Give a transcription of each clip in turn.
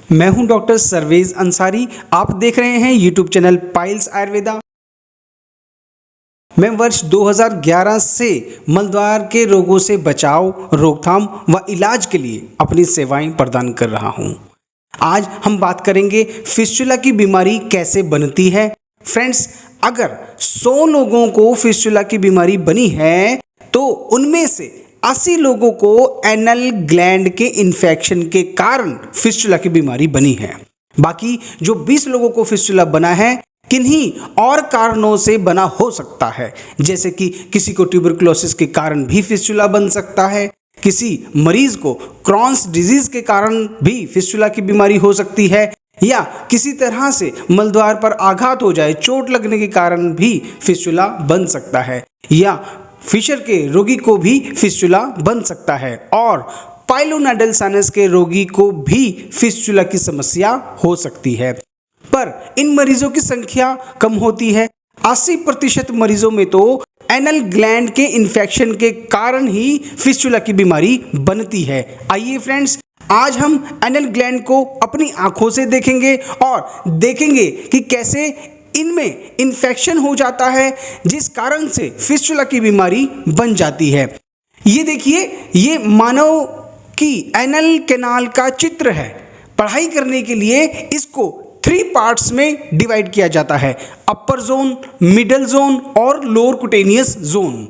मैं हूं doctor surveys Ansari. आप देख रहे हैं यूट्यूब चैनल पाइल्स आयुर्वेदा। मैं वर्ष 2011 से मलद्वार के रोगों से बचाव, रोकथाम व इलाज के लिए अपनी सेवाएं प्रदान कर रहा हूं। आज हम बात करेंगे फिस्टुला की बीमारी कैसे बनती है। फ्रेंड्स, अगर 100 लोगों को फिस्टुला की बीमारी बनी है तो उनमें से 80 लोगों को एनल ग्लैंड के इन्फेक्शन के कारण फिस्टुला की बीमारी बनी है। बाकी जो 20 लोगों को फिस्टुला बना है किन्हीं और कारणों से बना हो सकता है, जैसे कि किसी को ट्यूबरकुलोसिस के कारण भी फिस्टुला बन सकता है, किसी मरीज को क्रॉन्स डिजीज के कारण भी फिस्टुला की बीमारी हो सकती है, या किसी तरह से मलद्वार पर आघात हो जाए, चोट लगने के कारण भी फिस्टुला बन सकता है, या फिशर के रोगी को भी फिस्टुला बन सकता है, और पाइलोनेडल साइनस के रोगी को भी फिस्टुला की समस्या हो सकती है। पर इन मरीजों की संख्या कम होती है। 80% मरीजों में तो एनल ग्लैंड के इन्फेक्शन के कारण ही फिस्टुला की बीमारी बनती है। आइए फ्रेंड्स, आज हम एनल ग्लैंड को अपनी आंखों से देखेंगे और देखेंगे कि कैसे इनमें इन्फेक्शन हो जाता है, जिस कारण से फिस्टुला की बीमारी बन जाती है। ये देखिए, ये मानव की एनल कैनाल का चित्र है। पढ़ाई करने के लिए इसको 3 पार्ट्स में डिवाइड किया जाता है: अपर जोन, मिडल जोन और लोअर कुटेनियस जोन।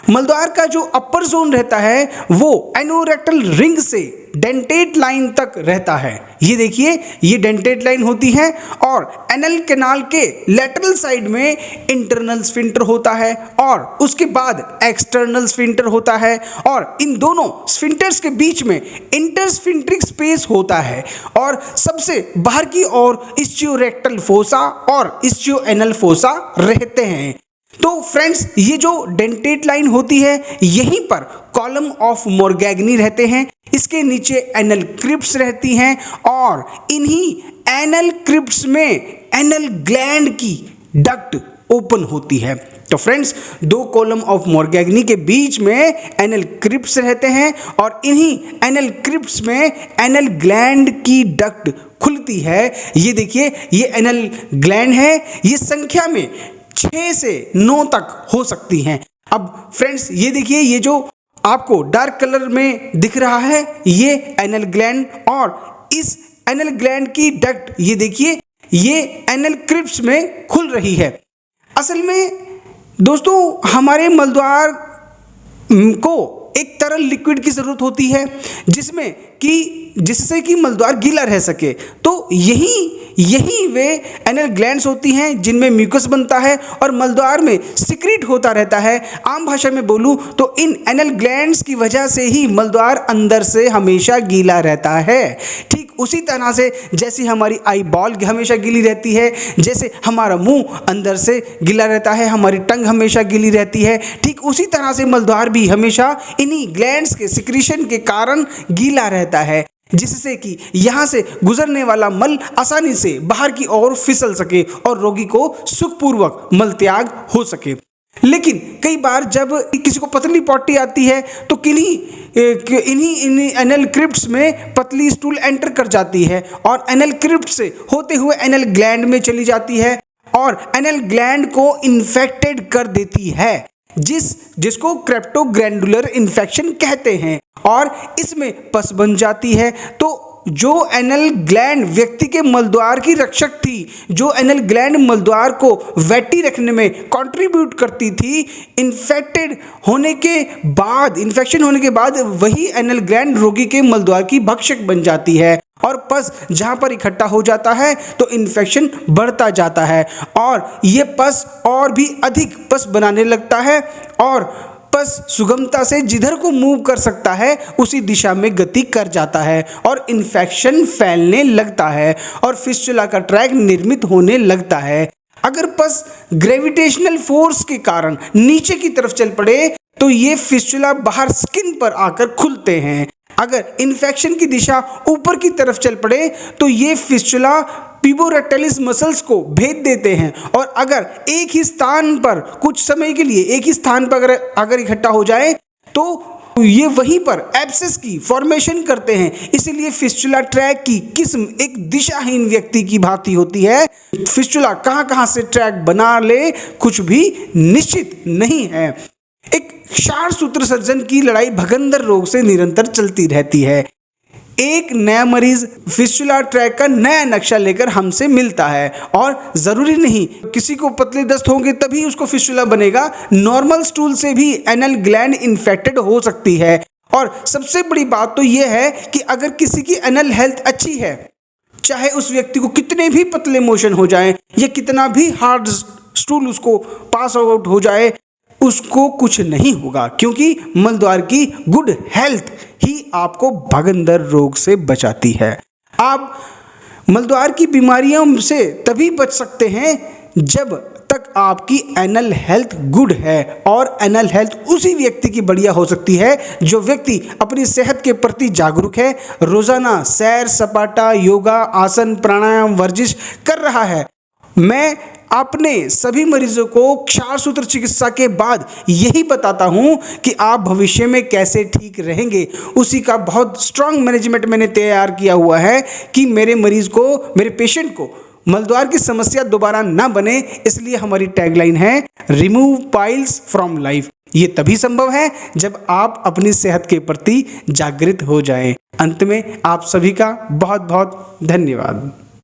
मलद्वार का जो अपर जोन रहता है वो एनोरेक्टल रिंग से डेंटेट लाइन तक रहता है। ये देखिए, ये डेंटेट लाइन होती है और एनल कैनाल के लेटरल साइड में इंटरनल स्फिंक्टर होता है और उसके बाद एक्सटर्नल स्फिंक्टर होता है, और इन दोनों स्फिंक्टर्स के बीच में इंटरस्फिंक्ट्रिक स्पेस होता है, और सबसे बाहर की ओर इस्चियोरेक्टल फोसा और इस्चियोएनल फोसा रहते हैं। तो फ्रेंड्स, ये जो डेंटेट लाइन होती है यहीं पर कॉलम ऑफ मोरगैग्नी रहते हैं, इसके नीचे एनल क्रिप्ट्स रहती हैं, और इन्हीं एनल क्रिप्ट्स में एनल ग्लैंड की डक्ट ओपन होती है। तो फ्रेंड्स, 2 कॉलम ऑफ मोरगैग्नी के बीच में एनल क्रिप्ट्स रहते हैं और इन्हीं एनल क्रिप्ट्स में एनल ग्लैंड की डक्ट खुलती है। ये देखिए, ये एनल ग्लैंड है। ये संख्या में 6 से 9 तक हो सकती हैं। अब फ्रेंड्स, ये देखिए, ये जो आपको डार्क कलर में दिख रहा है ये एनल ग्लैंड, और इस एनल ग्लैंड की डक्ट ये देखिए, ये एनल क्रिप्ट्स में खुल रही है। असल में दोस्तों, हमारे मलद्वार को एक तरल लिक्विड की ज़रूरत होती है जिससे कि मलद्वार गीला रह सके। तो यही वे एनल ग्लैंड्स होती हैं जिनमें म्यूकस बनता है और मलद्वार में सिक्रीट होता रहता है। आम भाषा में बोलूं तो इन एनल ग्लैंड्स की वजह से ही मलद्वार अंदर से हमेशा गीला रहता है। ठीक उसी तरह से जैसे हमारी आई बॉल हमेशा गीली रहती है, जैसे हमारा मुंह अंदर से गीला रहता है, हमारी टंग हमेशा गीली रहती है, ठीक उसी तरह से मलद्वार भी हमेशा इन्हीं ग्लैंड्स के सिक्रीशन के कारण गीला रहता है, जिससे कि यहाँ से गुजरने वाला मल आसानी से बाहर की ओर फिसल सके और रोगी को सुखपूर्वक मल त्याग हो सके। लेकिन कई बार जब किसी को पतली पॉटी आती है तो इन्हीं एनल क्रिप्ट्स में पतली स्टूल एंटर कर जाती है और एनल क्रिप्ट से होते हुए एनल ग्लैंड में चली जाती है और एनल ग्लैंड को इन्फेक्टेड कर देती है, जिसको क्रेप्टोग्लैंडुलर इन्फेक्शन कहते हैं, और इसमें पस बन जाती है। तो जो एनल ग्लैंड व्यक्ति के मलद्वार की रक्षक थी, जो एनल ग्लैंड मलद्वार को वेटी रखने में कंट्रीब्यूट करती थी, इन्फेक्शन होने के बाद वही एनल ग्लैंड रोगी के मलद्वार की भक्षक बन जाती है, और पस जहाँ पर इकट्ठा हो जाता है तो इन्फेक्शन बढ़ता जाता है, और ये पस और भी अधिक पस बनाने लगता है, और पस सुगमता से जिधर को मूव कर सकता है उसी दिशा में गति कर जाता है और इन्फेक्शन फैलने लगता है और फिस्टुला का ट्रैक निर्मित होने लगता है। अगर पस ग्रेविटेशनल फोर्स के कारण नीचे की तरफ चल पड़े तो ये फिस्टुला बाहर स्किन पर आकर खुलते हैं। अगर इन्फेक्शन की दिशा ऊपर की तरफ चल पड़े तो ये फिस्टुला पिबोरेक्टाइलिस मसल्स को भेद देते हैं, और अगर एक ही स्थान पर कुछ समय के लिए एक ही स्थान पर अगर इकट्ठा हो जाए तो ये वहीं पर एब्सेस की फॉर्मेशन करते हैं। इसीलिए फिस्टुला ट्रैक की किस्म एक दिशाहीन व्यक्ति की भांति होती है। फिस्टुला कहां से ट्रैक बना ले कुछ भी निश्चित नहीं है। एक क्षार सूत्र सर्जन की लड़ाई भगंदर रोग से निरंतर चलती रहती है। एक नया मरीज फिस्टुला ट्रैक का नया नक्शा लेकर हमसे मिलता है और जरूरी नहीं किसी को पतले दस्त होंगे तभी उसको फिस्टुला बनेगा। नॉर्मल स्टूल से भी एनल ग्लैंड इन्फेक्टेड हो सकती है। और सबसे बड़ी बात तो यह है कि अगर किसी की एनल हेल्थ अच्छी है, चाहे उस व्यक्ति को कितने भी पतले मोशन हो जाएं या कितना भी हार्ड स्टूल उसको पास आउट हो जाए, उसको कुछ नहीं होगा, क्योंकि मलद्वार की गुड हेल्थ ही आपको भगंदर रोग से बचाती है। आप मलद्वार की बीमारियों से तभी बच सकते हैं जब तक आपकी एनल हेल्थ गुड है। और एनल हेल्थ उसी व्यक्ति की बढ़िया हो सकती है जो व्यक्ति अपनी सेहत के प्रति जागरूक है, रोजाना सैर सपाटा, योगा, आसन, प्राणायाम, वर्जिश कर रहा है। मैं अपने सभी मरीजों को क्षार सूत्र चिकित्सा के बाद यही बताता हूं कि आप भविष्य में कैसे ठीक रहेंगे। उसी का बहुत स्ट्रांग मैनेजमेंट मैंने तैयार किया हुआ है कि मेरे मरीज को, मेरे पेशेंट को मलद्वार की समस्या दोबारा ना बने। इसलिए हमारी टैगलाइन है रिमूव पाइल्स फ्रॉम लाइफ। ये तभी संभव है जब आप अपनी सेहत के प्रति जागृत हो जाएं। अंत में आप सभी का बहुत बहुत धन्यवाद।